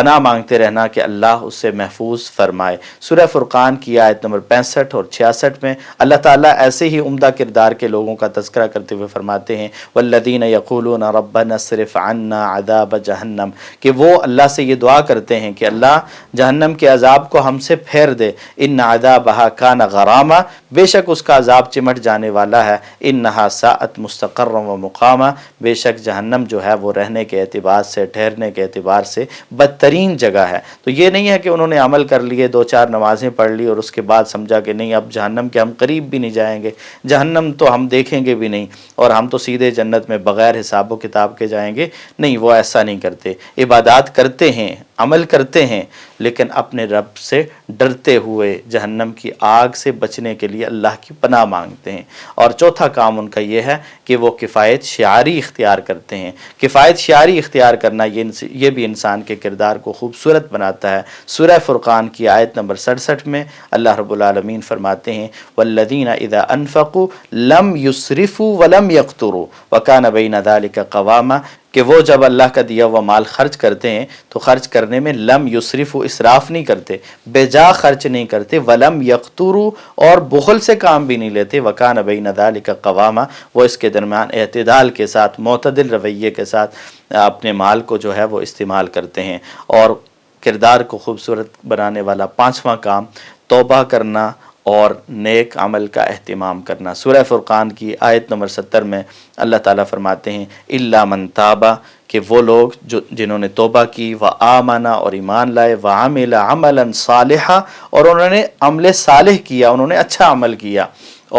پناہ مانگتے رہنا کہ اللہ اس سے محفوظ فرمائے۔ سورہ فرقان کی آیت نمبر 65 اور 66 میں اللہ تعالیٰ ایسے ہی عمدہ کردار کے لوگوں کا تذکرہ کرتے ہوئے فرماتے ہیں والذین یقولون ربنا اصرف عنا عذاب جہنم، کہ وہ اللہ سے یہ دعا کرتے ہیں کہ اللہ جہنم کے عذاب کو ہم سے پھیر دے، ان عذابھا کان غراما، بے شک اس کا عذاب چمٹ جانے والا ہے، انہا ساءت مستقرا و مقاما، بے شک جہنم جو ہے وہ رہنے کے اعتبار سے، ٹھہرنے کے اعتبار سے بدترین جگہ ہے۔ تو یہ نہیں ہے کہ انہوں نے عمل کر لیے، 2-4 نمازیں پڑھ لی اور اس کے بعد سمجھا کہ نہیں اب جہنم کے ہم قریب بھی نہیں جائیں گے، جہنم تو ہم دیکھیں گے بھی نہیں اور ہم تو سیدھے جنت میں بغیر حساب و کتاب کے جائیں گے۔ نہیں، وہ ایسا نہیں کرتے، عبادات کرتے ہیں، عمل کرتے ہیں، لیکن اپنے رب سے ڈرتے ہوئے جہنم کی آگ سے بچنے کے لیے اللہ کی پناہ مانگتے ہیں۔ اور چوتھا کام ان کا یہ ہے کہ وہ کفایت شعاری اختیار کرتے ہیں۔ کفایت شعاری اختیار کرنا یہ بھی انسان کے کردار کو خوبصورت بناتا ہے۔ سورہ فرقان کی آیت نمبر 67 میں اللہ رب العالمین فرماتے ہیں والذین اذا انفقوا لم یسرفوا ولم یقتروا وکان بین ذلک قواما، کہ وہ جب اللہ کا دیا ہوا مال خرچ کرتے ہیں تو خرچ کرنے میں لم یسرفوا، اسراف نہیں کرتے، بے جا خرچ نہیں کرتے، ولم یقتروا، اور بخل سے کام بھی نہیں لیتے، وکان بین ذلک قواما، وہ اس کے درمیان اعتدال کے ساتھ، معتدل رویے کے ساتھ اپنے مال کو جو ہے وہ استعمال کرتے ہیں۔ اور کردار کو خوبصورت بنانے والا 5واں کام توبہ کرنا اور نیک عمل کا اہتمام کرنا۔ سورہ فرقان کی آیت نمبر 70 میں اللہ تعالیٰ فرماتے ہیں الا من تابا، کہ وہ لوگ جنہوں نے توبہ کی، وآمنا، اور ایمان لائے، وعمل عملا صالحا، اور انہوں نے عمل صالح کیا، انہوں نے اچھا عمل کیا۔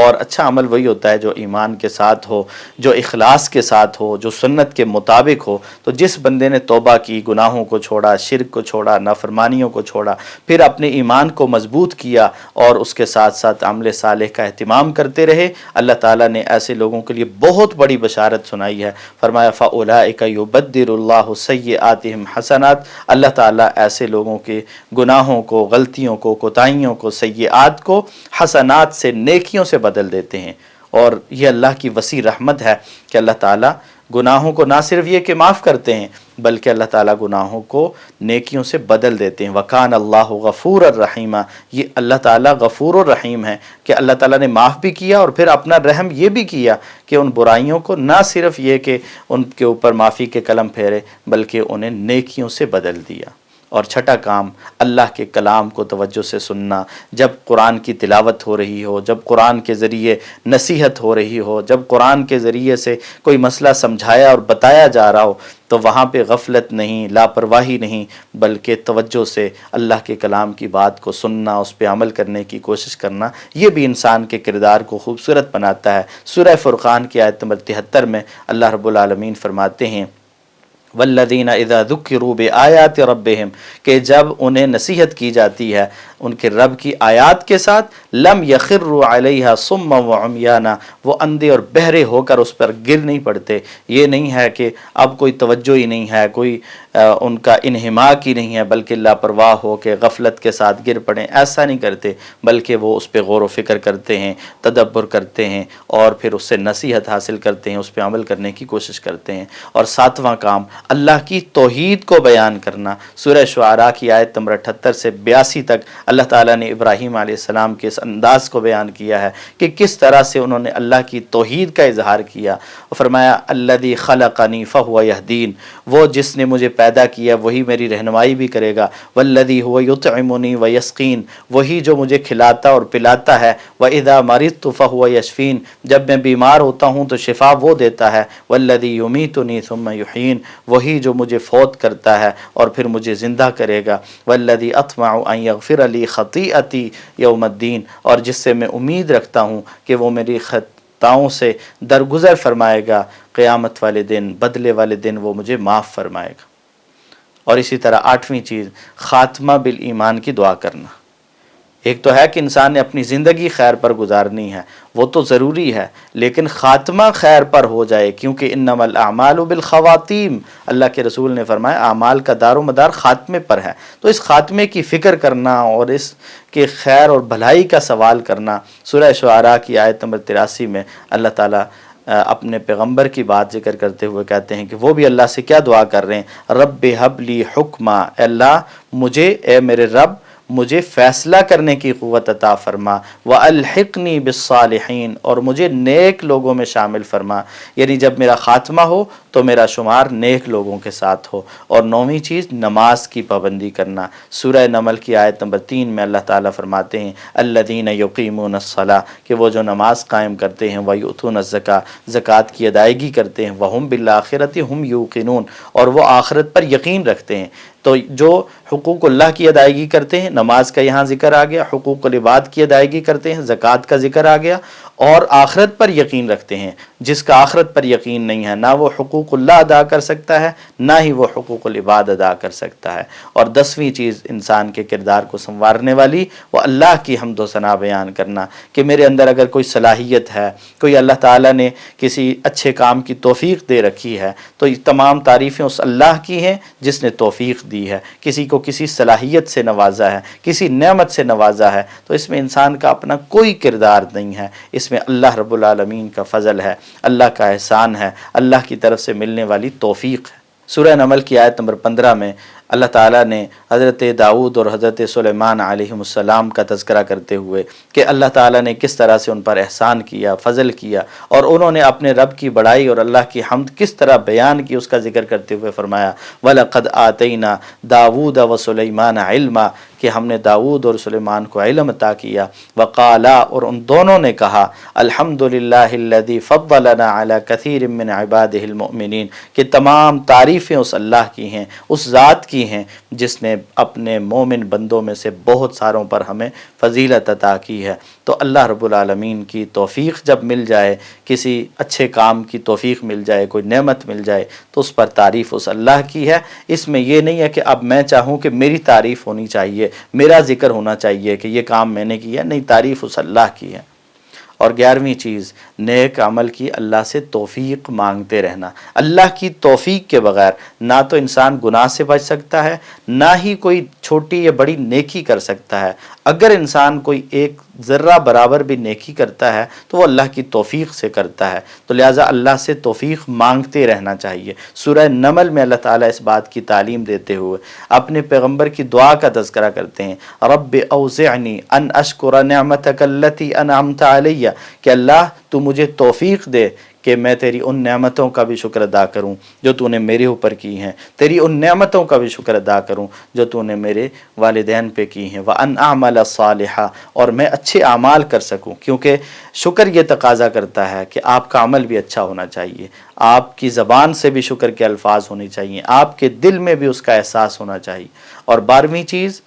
اور اچھا عمل وہی ہوتا ہے جو ایمان کے ساتھ ہو، جو اخلاص کے ساتھ ہو، جو سنت کے مطابق ہو۔ تو جس بندے نے توبہ کی، گناہوں کو چھوڑا، شرک کو چھوڑا، نافرمانیوں کو چھوڑا، پھر اپنے ایمان کو مضبوط کیا اور اس کے ساتھ ساتھ عمل صالح کا اہتمام کرتے رہے، اللہ تعالیٰ نے ایسے لوگوں کے لیے بہت بڑی بشارت سنائی ہے۔ فرمایا فَأُولَٰئِكَ يُبَدِّلُ اللَّهُ سَيِّئَاتِهِمْ حَسَنَاتٍ، اللہ تعالیٰ ایسے لوگوں کے گناہوں کو، غلطیوں کو، کوتاہیوں کو، سیئات کو حسنات سے، نیکیوں سے بدل دیتے ہیں۔ اور یہ اللہ کی وسیع رحمت ہے کہ اللہ تعالیٰ گناہوں کو نہ صرف یہ کہ معاف کرتے ہیں بلکہ اللہ تعالیٰ گناہوں کو نیکیوں سے بدل دیتے ہیں۔ وَكَانَ اللَّهُ غَفُورًا رَحِيمًا، یہ اللہ تعالیٰ غفور و رحیم ہے کہ اللہ تعالیٰ نے معاف بھی کیا اور پھر اپنا رحم یہ بھی کیا کہ ان برائیوں کو نہ صرف یہ کہ ان کے اوپر معافی کے قلم پھیرے بلکہ انہیں نیکیوں سے بدل دیا۔ اور چھٹا کام اللہ کے کلام کو توجہ سے سننا، جب قرآن کی تلاوت ہو رہی ہو، جب قرآن کے ذریعے نصیحت ہو رہی ہو، جب قرآن کے ذریعے سے کوئی مسئلہ سمجھایا اور بتایا جا رہا ہو تو وہاں پہ غفلت نہیں، لاپرواہی نہیں، بلکہ توجہ سے اللہ کے کلام کی بات کو سننا، اس پہ عمل کرنے کی کوشش کرنا، یہ بھی انسان کے کردار کو خوبصورت بناتا ہے۔ سورہ فرقان کی آیت نمبر 73 میں اللہ رب العالمین فرماتے ہیں والذین اذا ذکروا بآیات ربہم، کہ جب انہیں نصیحت کی جاتی ہے ان کے رب کی آیات کے ساتھ، لم یخروا علیہا صما وعمیانا، وہ اندھے اور بہرے ہو کر اس پر گر نہیں پڑتے۔ یہ نہیں ہے کہ اب کوئی توجہ ہی نہیں ہے، کوئی ان کا انہماک ہی نہیں ہے، بلکہ لاپرواہ ہو کے غفلت کے ساتھ گر پڑیں، ایسا نہیں کرتے، بلکہ وہ اس پہ غور و فکر کرتے ہیں، تدبر کرتے ہیں اور پھر اس سے نصیحت حاصل کرتے ہیں، اس پہ عمل کرنے کی کوشش کرتے ہیں۔ اور 7واں کام اللہ کی توحید کو بیان کرنا۔ سورہ شعراء کی آیت نمبر 78 سے 82 تک اللہ تعالیٰ نے ابراہیم علیہ السلام کے اس انداز کو بیان کیا ہے کہ کس طرح سے انہوں نے اللہ کی توحید کا اظہار کیا۔ فرمایا الذی خلقنی فہو یہدین، وہ جس نے مجھے پیدا کیا وہی میری رہنمائی بھی کرے گا، والذی هو یطعمنی ویسقین، وہی جو مجھے کھلاتا اور پلاتا ہے، واذا مرضت فہو یشفین، جب میں بیمار ہوتا ہوں تو شفا وہ دیتا ہے، والذی یمیتنی ثم یحیین، وہی جو مجھے فوت کرتا ہے اور پھر مجھے زندہ کرے گا، والذی اطمع ان یغفر لی خطیئتی یوم الدین، اور جس سے میں امید رکھتا ہوں کہ وہ میری خطاؤں سے درگزر فرمائے گا، قیامت والے دن، بدلے والے دن وہ مجھے معاف فرمائے گا۔ اور اسی طرح 8ویں چیز خاتمہ بالایمان کی دعا کرنا۔ ایک تو ہے کہ انسان نے اپنی زندگی خیر پر گزارنی ہے، وہ تو ضروری ہے، لیکن خاتمہ خیر پر ہو جائے، کیونکہ انما الاعمال بالخواتیم، اللہ کے رسول نے فرمایا اعمال کا دار و مدار خاتمے پر ہے۔ تو اس خاتمے کی فکر کرنا اور اس کے خیر اور بھلائی کا سوال کرنا۔ سورہ شعراء کی آیت نمبر 83 میں اللہ تعالیٰ اپنے پیغمبر کی بات ذکر کرتے ہوئے کہتے ہیں کہ وہ بھی اللہ سے کیا دعا کر رہے ہیں، رب ہب لی حکما، اے اللہ مجھے، اے میرے رب مجھے فیصلہ کرنے کی قوت عطا فرما، وَأَلْحِقْنِي بِالصَّالِحِينَ، اور مجھے نیک لوگوں میں شامل فرما، یعنی جب میرا خاتمہ ہو تو میرا شمار نیک لوگوں کے ساتھ ہو۔ اور نویں چیز نماز کی پابندی کرنا۔ سورہ نمل کی آیت نمبر 3 میں اللہ تعالیٰ فرماتے ہیں الذین یقیمون الصلاۃ، کہ وہ جو نماز قائم کرتے ہیں، ویؤتون الزکاۃ، زکوٰۃ کی ادائیگی کرتے ہیں، وہم بالآخرۃ ہم یوقنون، اور وہ آخرت پر یقین رکھتے ہیں۔ تو جو حقوق اللہ کی ادائیگی کرتے ہیں، نماز کا یہاں ذکر آ گیا، حقوق العباد کی ادائیگی کرتے ہیں، زکوٰۃ کا ذکر آ گیا، اور آخرت پر یقین رکھتے ہیں۔ جس کا آخرت پر یقین نہیں ہے، نہ وہ حقوق اللہ ادا کر سکتا ہے، نہ ہی وہ حقوق العباد ادا کر سکتا ہے۔ اور 10ویں چیز انسان کے کردار کو سنوارنے والی، وہ اللہ کی حمد و ثنا بیان کرنا، کہ میرے اندر اگر کوئی صلاحیت ہے، کوئی اللہ تعالیٰ نے کسی اچھے کام کی توفیق دے رکھی ہے، تو یہ تمام تعریفیں اس اللہ کی ہیں جس نے توفیق دی ہے، کسی کو کسی صلاحیت سے نوازا ہے، کسی نعمت سے نوازا ہے، تو اس میں انسان کا اپنا کوئی کردار نہیں ہے، اس میں اللہ رب العالمین کا فضل ہے، اللہ کا احسان ہے، اللہ کی طرف سے ملنے والی توفیق ہے۔ سورہ نمل کی آیت نمبر 15 میں اللہ تعالیٰ نے حضرت داؤد اور حضرت سلیمان علیہ السلام کا تذکرہ کرتے ہوئے کہ اللہ تعالیٰ نے کس طرح سے ان پر احسان کیا، فضل کیا، اور انہوں نے اپنے رب کی بڑائی اور اللہ کی حمد کس طرح بیان کی، اس کا ذکر کرتے ہوئے فرمایا وَلَقَدْ آتَيْنَا دَاوُودَ وَسُلَيْمَانَ عِلْمًا، کہ ہم نے داؤد اور سلیمان کو علم عطا کیا، وقالا، اور ان دونوں نے کہا الحمدللہ الذی فضلنا علی کثیر من عبادہ المؤمنین، کہ تمام تعریفیں اس اللہ کی ہیں، اس ذات کی ہیں جس نے اپنے مومن بندوں میں سے بہت ساروں پر ہمیں فضیلت عطا کی ہے۔ تو اللہ رب العالمین کی توفیق جب مل جائے، کسی اچھے کام کی توفیق مل جائے، کوئی نعمت مل جائے، تو اس پر تعریف اس اللہ کی ہے۔ اس میں یہ نہیں ہے کہ اب میں چاہوں کہ میری تعریف ہونی چاہیے، میرا ذکر ہونا چاہیے کہ یہ کام میں نے کیا، نہیں، تعریف اس اللہ کی ہے۔ اور 11ویں چیز نیک عمل کی اللہ سے توفیق مانگتے رہنا۔ اللہ کی توفیق کے بغیر نہ تو انسان گناہ سے بچ سکتا ہے، نہ ہی کوئی چھوٹی یا بڑی نیکی کر سکتا ہے۔ اگر انسان کوئی ایک ذرہ برابر بھی نیکی کرتا ہے تو وہ اللہ کی توفیق سے کرتا ہے، تو لہٰذا اللہ سے توفیق مانگتے رہنا چاہیے۔ سورہ نمل میں اللہ تعالیٰ اس بات کی تعلیم دیتے ہوئے اپنے پیغمبر کی دعا کا تذکرہ کرتے ہیں رب اوزعنی ان اشکر نعمتک التی انعمت علی، کہ اللہ تو مجھے توفیق دے کہ میں تیری ان نعمتوں کا بھی شکر ادا کروں جو تو نے میرے اوپر کی ہیں، تیری ان نعمتوں کا بھی شکر ادا کروں جو تو نے میرے والدین پہ کی ہیں، وَأَنْ أَعْمَلَ صَالِحًا، اور میں اچھے اعمال کر سکوں، کیونکہ شکر یہ تقاضا کرتا ہے کہ آپ کا عمل بھی اچھا ہونا چاہیے، آپ کی زبان سے بھی شکر کے الفاظ ہونے چاہیے، آپ کے دل میں بھی اس کا احساس ہونا چاہیے۔ اور 12ویں چیز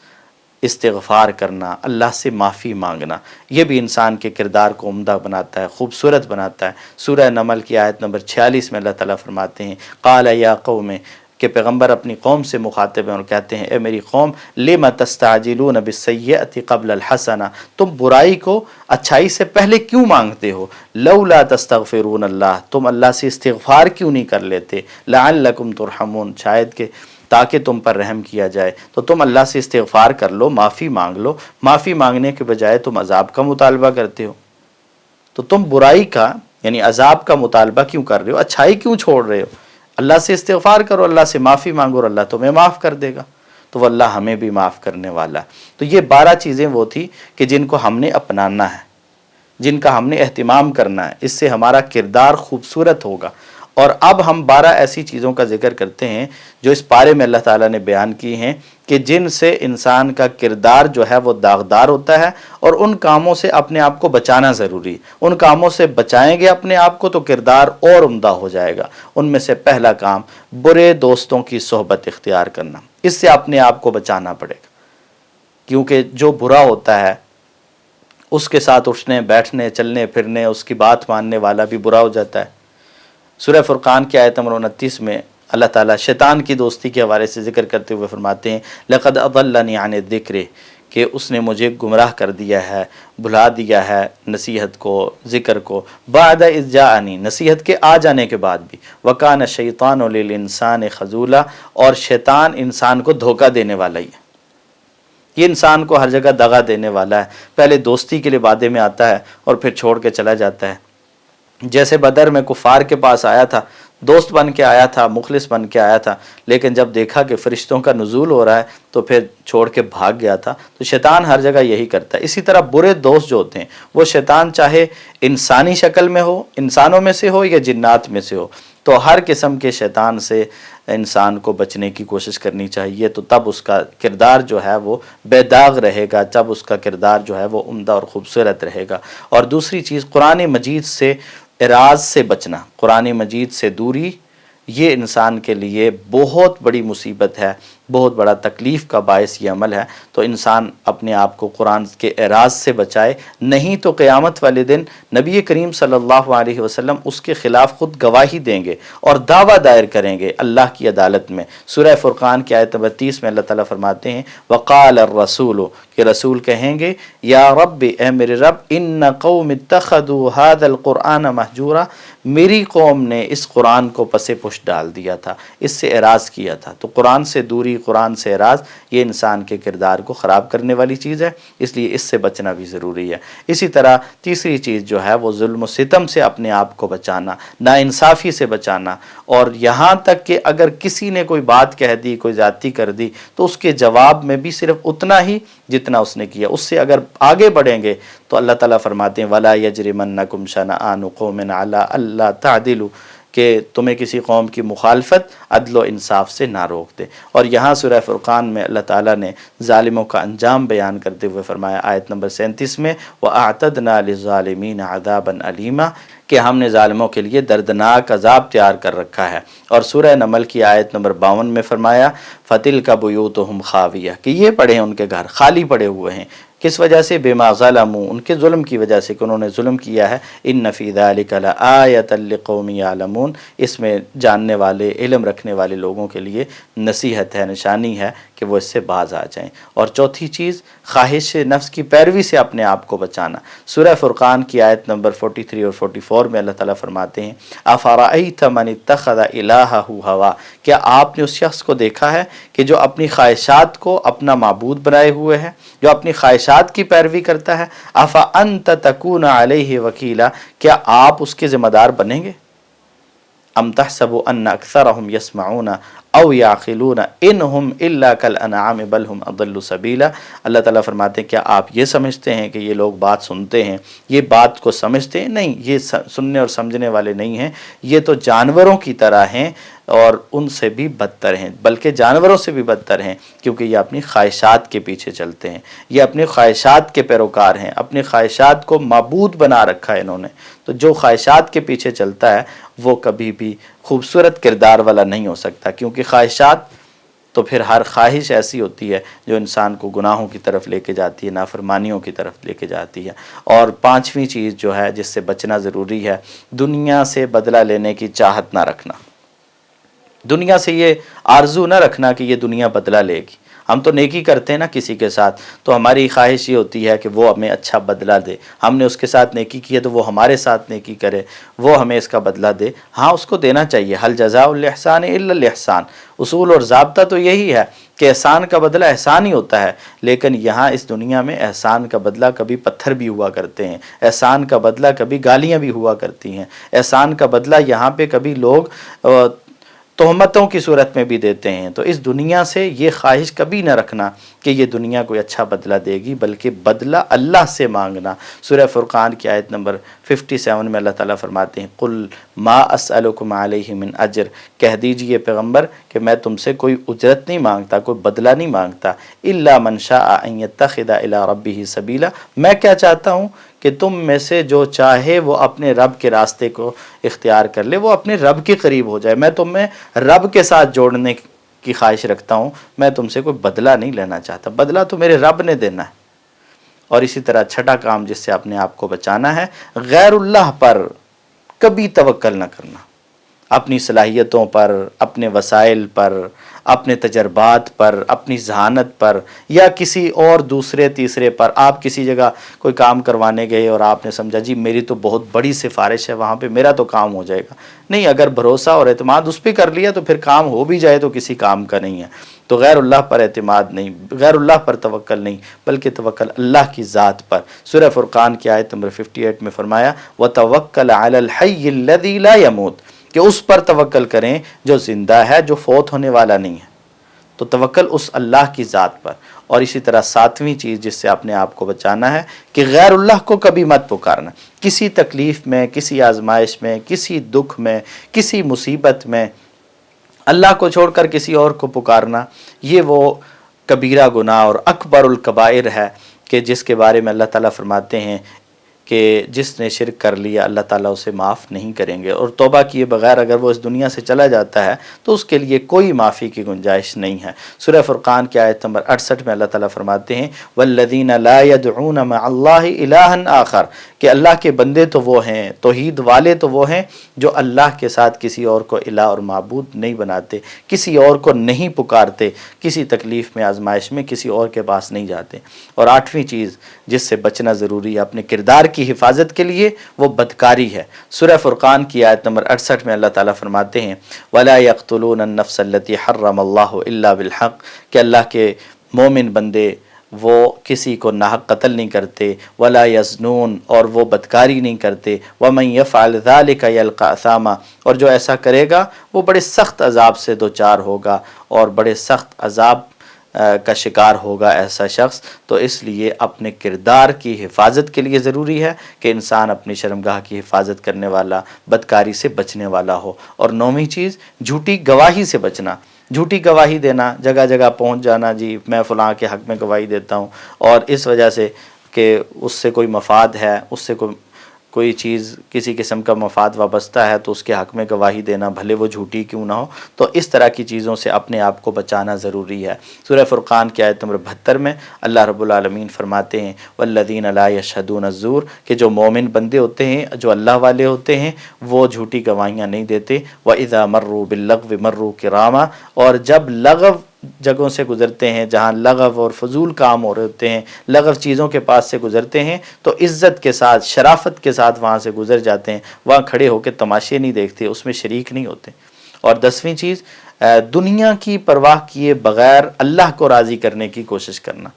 استغفار کرنا، اللہ سے معافی مانگنا، یہ بھی انسان کے کردار کو عمدہ بناتا ہے، خوبصورت بناتا ہے۔ سورہ نمل کی آیت نمبر 46 میں اللہ تعالیٰ فرماتے ہیں قال یا قوم، کہ پیغمبر اپنی قوم سے مخاطب ہیں اور کہتے ہیں اے میری قوم لم تستعجلون بالسیئۃ قبل الحسنہ، تم برائی کو اچھائی سے پہلے کیوں مانگتے ہو، لولا تستغفرون اللہ، تم اللہ سے استغفار کیوں نہیں کر لیتے، لعلکم ترحمون، شاید کہ تاکہ تم پر رحم کیا جائے۔ تو تم اللہ سے استغفار کر لو، معافی مانگ لو، معافی مانگنے کے بجائے تم عذاب کا مطالبہ کرتے ہو، تو تم برائی کا یعنی عذاب کا مطالبہ کیوں کر رہے ہو، اچھائی کیوں چھوڑ رہے ہو؟ اللہ سے استغفار کرو، اللہ سے معافی مانگو اور اللہ تمہیں معاف کر دے گا، تو وہ اللہ ہمیں بھی معاف کرنے والا ہے۔ تو یہ 12 چیزیں وہ تھی کہ جن کو ہم نے اپنانا ہے، جن کا ہم نے اہتمام کرنا ہے، اس سے ہمارا کردار خوبصورت ہوگا۔ اور اب ہم 12 ایسی چیزوں کا ذکر کرتے ہیں جو اس پارے میں اللہ تعالیٰ نے بیان کی ہیں کہ جن سے انسان کا کردار جو ہے وہ داغدار ہوتا ہے، اور ان کاموں سے اپنے آپ کو بچانا ضروری، ان کاموں سے بچائیں گے اپنے آپ کو تو کردار اور عمدہ ہو جائے گا۔ ان میں سے پہلا کام برے دوستوں کی صحبت اختیار کرنا، اس سے اپنے آپ کو بچانا پڑے گا، کیونکہ جو برا ہوتا ہے اس کے ساتھ اٹھنے بیٹھنے چلنے پھرنے اس کی بات ماننے والا بھی برا ہو جاتا ہے۔ سورہ فرقان کی آیت نمبر 29 میں اللہ تعالیٰ شیطان کی دوستی کے حوالے سے ذکر کرتے ہوئے فرماتے ہیں لقد اضلنی عن الذکر، کہ اس نے مجھے گمراہ کر دیا ہے، بھلا دیا ہے نصیحت کو، ذکر کو، بعد اذ جاءنی، نصیحت کے آ جانے کے بعد بھی، وکان الشیطان للانسان خذولا، اور شیطان انسان کو دھوکہ دینے والا ہی ہے، یہ انسان کو ہر جگہ دغا دینے والا ہے، پہلے دوستی کے لیے وعدے میں آتا ہے اور پھر چھوڑ کے چلا جاتا ہے، جیسے بدر میں کفار کے پاس آیا تھا، دوست بن کے آیا تھا، مخلص بن کے آیا تھا، لیکن جب دیکھا کہ فرشتوں کا نزول ہو رہا ہے تو پھر چھوڑ کے بھاگ گیا تھا۔ تو شیطان ہر جگہ یہی کرتا ہے۔ اسی طرح برے دوست جو ہوتے ہیں وہ شیطان چاہے انسانی شکل میں ہو، انسانوں میں سے ہو یا جنات میں سے ہو، تو ہر قسم کے شیطان سے انسان کو بچنے کی کوشش کرنی چاہیے، تو تب اس کا کردار جو ہے وہ بے داغ رہے گا، تب اس کا کردار جو ہے وہ عمدہ اور خوبصورت رہے گا۔ اور دوسری چیز قرآن مجید سے اعراض سے بچنا، قرآن مجید سے دوری، یہ انسان کے لیے بہت بڑی مصیبت ہے، بہت بڑا تکلیف کا باعث یہ عمل ہے۔ تو انسان اپنے آپ کو قرآن کے اعراض سے بچائے، نہیں تو قیامت والے دن نبی کریم صلی اللہ علیہ وسلم اس کے خلاف خود گواہی دیں گے اور دعویٰ دائر کریں گے اللہ کی عدالت میں۔ سورہ فرقان کی آیت نمبر 30 میں اللہ تعالیٰ فرماتے ہیں وقال الرسول، کہ رسول کہیں گے یا رب، اے میرے رب، ان قوم اتخذوا هذا القرآن مہجورا، میری قوم نے اس قرآن کو پس پشت ڈال دیا تھا، اس سے اعراض کیا تھا۔ تو قرآن سے دوری، قرآن سے اعراض، یہ انسان کے کردار کو خراب کرنے والی چیز ہے، اس لیے اس سے بچنا بھی ضروری ہے۔ اسی طرح تیسری چیز جو ہے وہ ظلم و ستم سے اپنے آپ کو بچانا، ناانصافی سے بچانا، اور یہاں تک کہ اگر کسی نے کوئی بات کہہ دی، کوئی زیادتی کر دی، تو اس کے جواب میں بھی صرف اتنا ہی جتنا اس نے کیا، اس سے اگر آگے بڑھیں گے تو اللہ تعالیٰ فرماتے ہیں وَلَا يَجْرِمَنَّكُمْ شَنَآنُ قَوْمٍ عَلَىٰ أَلَّا تَعْدِلُوا، کہ تمہیں کسی قوم کی مخالفت عدل و انصاف سے نہ روک دے۔ اور یہاں سورہ فرقان میں اللہ تعالیٰ نے ظالموں کا انجام بیان کرتے ہوئے فرمایا آیت نمبر 37 میں وَأَعْتَدْنَا لِلظَّالِمِينَ عَذَابًا أَلِيمًا، کہ ہم نے ظالموں کے لیے دردناک عذاب تیار کر رکھا ہے۔ اور سورہ نمل کی آیت نمبر 52 میں فرمایا فَتِلْكَ بُيُوتُهُمْ خَاوِيَةٌ، کہ یہ پڑے ہیں ان کے گھر خالی پڑے ہوئے ہیں، کس وجہ سے؟ بِمَا ظَلَمُوا، ان کے ظلم کی وجہ سے کہ انہوں نے ظلم کیا ہے۔ إِنَّ فِي ذَلِكَ لَآيَةً لِقَوْمٍ يَعْلَمُونَ، اس میں جاننے والے، علم رکھنے والے لوگوں کے لیے نصیحت ہے، نشانی ہے کہ وہ اس سے باز آ جائیں۔ اور چوتھی چیز خواہش نفس کی پیروی سے اپنے آپ کو بچانا۔ سورہ فرقان کی آیت نمبر 43 اور 44 میں اللہ تعالیٰ فرماتے ہیں أَفَرَأَيْتَ مَنِ اتَّخَذَ إِلَٰهَهُ هَوَاهُ، کیا آپ نے اس شخص کو دیکھا ہے کہ جو اپنی خواہشات کو اپنا معبود بنائے ہوئے ہے، جو اپنی خواہشات کی پیروی کرتا ہے؟ أَفَأَنْتَ تَكُونَ عَلَيْهِ وَكِيلًا، کیا آپ اس کے ذمہ دار بنیں گے؟ ام تحسب ان اکثرهم يسمعون او يعقلون انهم الا كالانعام بل هم اضل سبیلا۔ اللہ تعالیٰ فرماتے ہیں کیا آپ یہ سمجھتے ہیں کہ یہ لوگ بات سنتے ہیں، یہ بات کو سمجھتے ہیں؟ نہیں، یہ سننے اور سمجھنے والے نہیں ہیں، یہ تو جانوروں کی طرح ہیں اور ان سے بھی بدتر ہیں، بلکہ جانوروں سے بھی بدتر ہیں، کیونکہ یہ اپنی خواہشات کے پیچھے چلتے ہیں، یہ اپنی خواہشات کے پیروکار ہیں، اپنی خواہشات کو معبود بنا رکھا ہے انہوں نے۔ تو جو خواہشات کے پیچھے چلتا ہے وہ کبھی بھی خوبصورت کردار والا نہیں ہو سکتا، کیونکہ خواہشات تو پھر ہر خواہش ایسی ہوتی ہے جو انسان کو گناہوں کی طرف لے کے جاتی ہے، نافرمانیوں کی طرف لے کے جاتی ہے۔ اور پانچویں چیز جو ہے جس سے بچنا ضروری ہے، دنیا سے بدلہ لینے کی چاہت نہ رکھنا۔ دنیا سے یہ آرزو نہ رکھنا کہ یہ دنیا بدلہ لے گی۔ ہم تو نیکی کرتے ہیں نا کسی کے ساتھ، تو ہماری خواہش یہ ہوتی ہے کہ وہ ہمیں اچھا بدلہ دے، ہم نے اس کے ساتھ نیکی کی ہے تو وہ ہمارے ساتھ نیکی کرے، وہ ہمیں اس کا بدلہ دے۔ ہاں، اس کو دینا چاہیے، هل جزاء الاحسان الا الاحسان، اصول اور ضابطہ تو یہی ہے کہ احسان کا بدلہ احسان ہی ہوتا ہے، لیکن یہاں اس دنیا میں احسان کا بدلہ کبھی پتھر بھی ہوا کرتے ہیں، احسان کا بدلہ کبھی گالیاں بھی ہوا کرتی ہیں، احسان کا بدلہ یہاں پہ کبھی لوگ تہمتوں کی صورت میں بھی دیتے ہیں۔ تو اس دنیا سے یہ خواہش کبھی نہ رکھنا کہ یہ دنیا کوئی اچھا بدلہ دے گی، بلکہ بدلہ اللہ سے مانگنا۔ سورہ فرقان کی آیت نمبر 57 میں اللہ تعالیٰ فرماتے ہیں قُلْ مَا أَسْأَلُكُمْ عَلَيْهِ مِنْ أَجْرٍ، کہہ دیجئے پیغمبر کہ میں تم سے کوئی اجرت نہیں مانگتا، کوئی بدلہ نہیں مانگتا، إِلَّا مَنْ شَاءَ أَنْ يَتَّخِذَ إِلَىٰ رَبِّهِ سَبِيلًا، میں کیا چاہتا ہوں کہ تم میں سے جو چاہے وہ اپنے رب کے راستے کو اختیار کر لے، وہ اپنے رب کے قریب ہو جائے۔ میں تمہیں رب کے ساتھ جوڑنے کی خواہش رکھتا ہوں، میں تم سے کوئی بدلہ نہیں لینا چاہتا، بدلہ تو میرے رب نے دینا ہے۔ اور اسی طرح چھٹا کام جس سے اپنے آپ کو بچانا ہے، غیر اللہ پر کبھی توکل نہ کرنا۔ اپنی صلاحیتوں پر، اپنے وسائل پر، اپنے تجربات پر، اپنی ذہانت پر، یا کسی اور دوسرے تیسرے پر. آپ کسی جگہ کوئی کام کروانے گئے اور آپ نے سمجھا جی میری تو بہت بڑی سفارش ہے وہاں پہ، میرا تو کام ہو جائے گا. نہیں، اگر بھروسہ اور اعتماد اس پہ کر لیا تو پھر کام ہو بھی جائے تو کسی کام کا نہیں ہے. تو غیر اللہ پر اعتماد نہیں، غیر اللہ پر توکل نہیں، بلکہ توکل اللہ کی ذات پر. سورہ فرقان کی آیت نمبر 58 میں فرمایا وَتَوَكَّلْ عَلَى الْحَيِّ الَّذِي لَا يَمُوتُ، کہ اس پر توکل کریں جو زندہ ہے، جو فوت ہونے والا نہیں ہے. تو توکل اس اللہ کی ذات پر. اور اسی طرح ساتویں چیز جس سے اپنے آپ کو بچانا ہے کہ غیر اللہ کو کبھی مت پکارنا. کسی تکلیف میں، کسی آزمائش میں، کسی دکھ میں، کسی مصیبت میں اللہ کو چھوڑ کر کسی اور کو پکارنا، یہ وہ کبیرہ گناہ اور اکبر الکبائر ہے کہ جس کے بارے میں اللہ تعالیٰ فرماتے ہیں کہ جس نے شرک کر لیا اللہ تعالیٰ اسے معاف نہیں کریں گے، اور توبہ کیے بغیر اگر وہ اس دنیا سے چلا جاتا ہے تو اس کے لیے کوئی معافی کی گنجائش نہیں ہے. سورہ فرقان کی آیت نمبر 68 میں اللہ تعالیٰ فرماتے ہیں وَالَّذِينَ لَا يَدْعُونَ مَعَ اللَّهِ إِلَٰهًا آخر، کہ اللہ کے بندے تو وہ ہیں، توحید والے تو وہ ہیں جو اللہ کے ساتھ کسی اور کو الہ اور معبود نہیں بناتے، کسی اور کو نہیں پکارتے، کسی تکلیف میں، آزمائش میں کسی اور کے پاس نہیں جاتے. اور آٹھویں چیز جس سے بچنا ضروری ہے اپنے کردار کی حفاظت کے لیے، وہ بدکاری ہے. سورہ فرقان کی آیت نمبر 68 میں اللہ تعالیٰ فرماتے ہیں وَلَا يَقْتُلُونَ النَّفْسَ الَّتِي حَرَّمَ اللَّهُ إِلَّا بِالْحَقِّ، کہ اللہ کے مومن بندے وہ کسی کو ناحق قتل نہیں کرتے. وَلَا يَزْنُونَ، اور وہ بدکاری نہیں کرتے. وَمَن يَفْعَلْ ذَلِكَ يَلْقَ أَثَامًا، اور جو ایسا کرے گا وہ بڑے سخت عذاب سے دوچار ہوگا اور بڑے سخت عذاب کا شکار ہوگا ایسا شخص. تو اس لیے اپنے کردار کی حفاظت کے لیے ضروری ہے کہ انسان اپنی شرمگاہ کی حفاظت کرنے والا، بدکاری سے بچنے والا ہو. اور نویں چیز جھوٹی گواہی سے بچنا. جھوٹی گواہی دینا، جگہ جگہ پہنچ جانا جی میں فلاں کے حق میں گواہی دیتا ہوں، اور اس وجہ سے کہ اس سے کوئی مفاد ہے، اس سے کوئی چیز کسی قسم کا مفاد وابستہ ہے تو اس کے حق میں گواہی دینا، بھلے وہ جھوٹی کیوں نہ ہو. تو اس طرح کی چیزوں سے اپنے آپ کو بچانا ضروری ہے. سورہ فرقان کی آیت نمبر 72 میں اللہ رب العالمین فرماتے ہیں وَالَّذِينَ لَا يَشْهَدُونَ الزُّورَ، کہ جو مومن بندے ہوتے ہیں، جو اللہ والے ہوتے ہیں، وہ جھوٹی گواہیاں نہیں دیتے. وَإِذَا مَرُّوا بِاللَّغْوِ مَرُّوا كِرَامًا، اور جب لغو جگہوں سے گزرتے ہیں، جہاں لغو اور فضول کام ہو رہے ہوتے ہیں، لغو چیزوں کے پاس سے گزرتے ہیں تو عزت کے ساتھ، شرافت کے ساتھ وہاں سے گزر جاتے ہیں. وہاں کھڑے ہو کے تماشے نہیں دیکھتے، اس میں شریک نہیں ہوتے. اور 10ویں چیز دنیا کی پرواہ کیے بغیر اللہ کو راضی کرنے کی کوشش کرنا،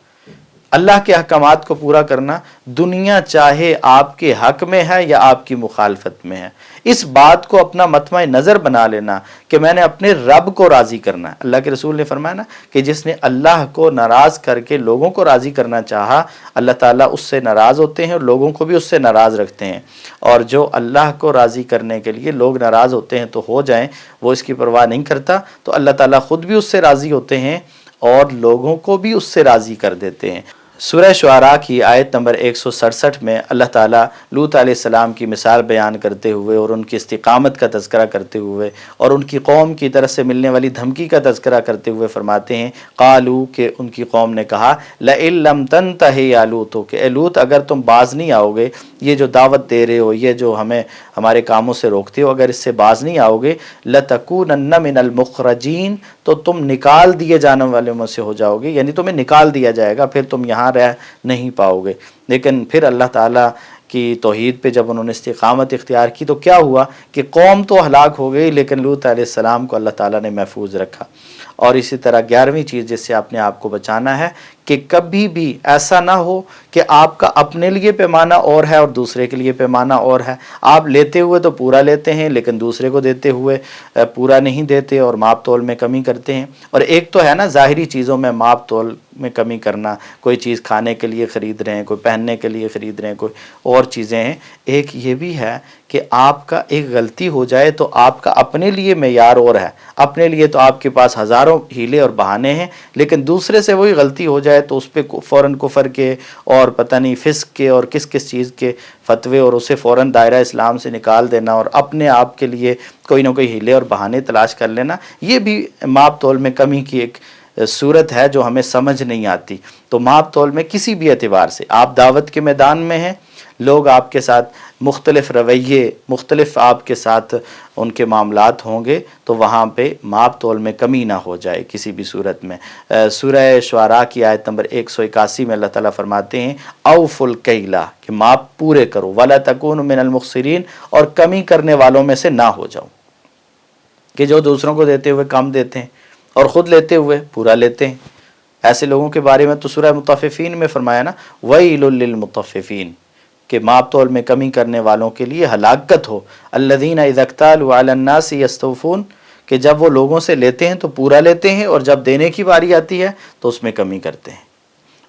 اللہ کے احکامات کو پورا کرنا، دنیا چاہے آپ کے حق میں ہے یا آپ کی مخالفت میں ہے. اس بات کو اپنا مطمع نظر بنا لینا کہ میں نے اپنے رب کو راضی کرنا ہے. اللہ کے رسول نے فرمایا نا کہ جس نے اللہ کو ناراض کر کے لوگوں کو راضی کرنا چاہا، اللہ تعالیٰ اس سے ناراض ہوتے ہیں اور لوگوں کو بھی اس سے ناراض رکھتے ہیں. اور جو اللہ کو راضی کرنے کے لیے لوگ ناراض ہوتے ہیں تو ہو جائیں، وہ اس کی پرواہ نہیں کرتا، تو اللہ تعالیٰ خود بھی اس سے راضی ہوتے ہیں اور لوگوں کو بھی اس سے راضی کر دیتے ہیں. سورہ شعراء کی آیت نمبر 167 میں اللہ تعالیٰ لوط علیہ السلام کی مثال بیان کرتے ہوئے اور ان کی استقامت کا تذکرہ کرتے ہوئے اور ان کی قوم کی طرف سے ملنے والی دھمکی کا تذکرہ کرتے ہوئے فرماتے ہیں قالو، کہ ان کی قوم نے کہا لئن لم تنتہِ یا لوط، کہ اے لوط اگر تم باز نہیں آؤ گے، یہ جو دعوت دے رہے ہو، یہ جو ہمیں ہمارے کاموں سے روکتے ہو، اگر اس سے باز نہیں آؤ گے لتکونن من المخرجین، تو تم نکال دیے جانے والوں میں سے ہو جاؤ گے، یعنی تمہیں نکال دیا جائے گا، پھر تم یہاں رہ نہیں پاؤ گے. لیکن پھر اللہ تعالیٰ کی توحید پہ جب انہوں نے استقامت اختیار کی تو کیا ہوا کہ قوم تو ہلاک ہو گئی لیکن لوط علیہ السلام کو اللہ تعالیٰ نے محفوظ رکھا. اور اسی طرح 11ویں چیز جس سے اپنے آپ کو بچانا ہے کہ کبھی بھی ایسا نہ ہو کہ آپ کا اپنے لیے پیمانہ اور ہے اور دوسرے کے لیے پیمانہ اور ہے. آپ لیتے ہوئے تو پورا لیتے ہیں لیکن دوسرے کو دیتے ہوئے پورا نہیں دیتے اور ماپ تول میں کمی کرتے ہیں. اور ایک تو ہے نا ظاہری چیزوں میں ماپ تول میں کمی کرنا، کوئی چیز کھانے کے لیے خرید رہے ہیں، کوئی پہننے کے لیے خرید رہے ہیں، کوئی اور چیزیں ہیں. ایک یہ بھی ہے کہ آپ کا ایک غلطی ہو جائے تو آپ کا اپنے لیے معیار اور ہے، اپنے لیے تو آپ کے پاس ہزاروں ہیلے اور بہانے ہیں، لیکن دوسرے سے وہی غلطی ہو جائے تو اس پہ فوراً کفر کے اور پتہ نہیں فسق کے اور کس کس چیز کے فتوے اور اسے فوراً دائرہ اسلام سے نکال دینا اور اپنے آپ کے لیے کوئی نہ کوئی ہیلے اور بہانے تلاش کر لینا، یہ بھی ماپ تول میں کمی کی ایک صورت ہے جو ہمیں سمجھ نہیں آتی. تو ماپ تول میں کسی بھی اعتبار سے آپ دعوت کے میدان میں ہیں، لوگ آپ کے ساتھ مختلف رویے، مختلف آپ کے ساتھ ان کے معاملات ہوں گے، تو وہاں پہ ماپ تول میں کمی نہ ہو جائے کسی بھی صورت میں. سورہ شعراء کی آیت نمبر 181 میں اللہ تعالیٰ فرماتے ہیں اوفوا الکیل، کہ ماپ پورے کرو، ولا تکونوا من المخسرین، اور کمی کرنے والوں میں سے نہ ہو جاؤ، کہ جو دوسروں کو دیتے ہوئے کم دیتے ہیں اور خود لیتے ہوئے پورا لیتے ہیں. ایسے لوگوں کے بارے میں تو سورہ مطففین میں فرمایا نا ویل للمطففین، کہ ماپ تول میں کمی کرنے والوں کے لیے ہلاکت ہو. الذین اذا اکتالوا علی الناس یستوفون، کہ جب وہ لوگوں سے لیتے ہیں تو پورا لیتے ہیں، اور جب دینے کی باری آتی ہے تو اس میں کمی کرتے ہیں.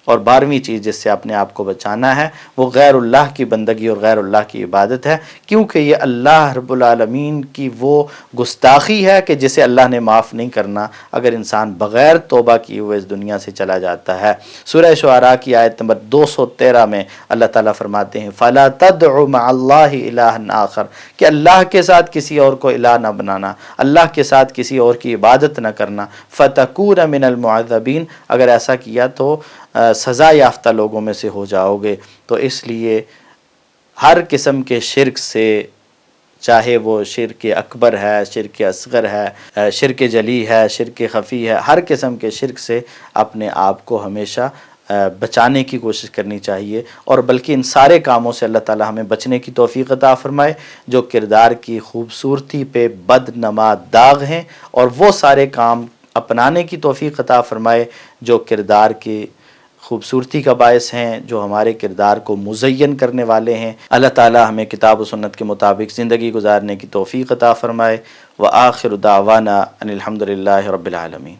اور 12ویں چیز جس سے اپنے آپ کو بچانا ہے وہ غیر اللہ کی بندگی اور غیر اللہ کی عبادت ہے، کیونکہ یہ اللہ رب العالمین کی وہ گستاخی ہے کہ جسے اللہ نے معاف نہیں کرنا اگر انسان بغیر توبہ کیے ہوئے اس دنیا سے چلا جاتا ہے. سورہ شعراء کی آیت نمبر 213 میں اللہ تعالیٰ فرماتے ہیں فَلَا تَدْعُ مَعَ اللَّهِ إِلَٰهًا آخر، کہ اللہ کے ساتھ کسی اور کو الہ نہ بنانا، اللہ کے ساتھ کسی اور کی عبادت نہ کرنا. فَتَكُونَ مِنَ الْمُعَذَّبِينَ، اگر ایسا کیا تو سزا یافتہ لوگوں میں سے ہو جاؤ گے. تو اس لیے ہر قسم کے شرک سے، چاہے وہ شرک اکبر ہے، شرک اصغر ہے، شرک جلی ہے، شرک خفی ہے، ہر قسم کے شرک سے اپنے آپ کو ہمیشہ بچانے کی کوشش کرنی چاہیے. اور بلکہ ان سارے کاموں سے اللہ تعالی ہمیں بچنے کی توفیق عطا فرمائے جو کردار کی خوبصورتی پہ بدنما داغ ہیں، اور وہ سارے کام اپنانے کی توفیق عطا فرمائے جو کردار کی خوبصورتی کا باعث ہیں، جو ہمارے کردار کو مزین کرنے والے ہیں. اللہ تعالی ہمیں کتاب و سنت کے مطابق زندگی گزارنے کی توفیق عطا فرمائے. وآخر دعوانا ان الحمد للہ رب العالمین.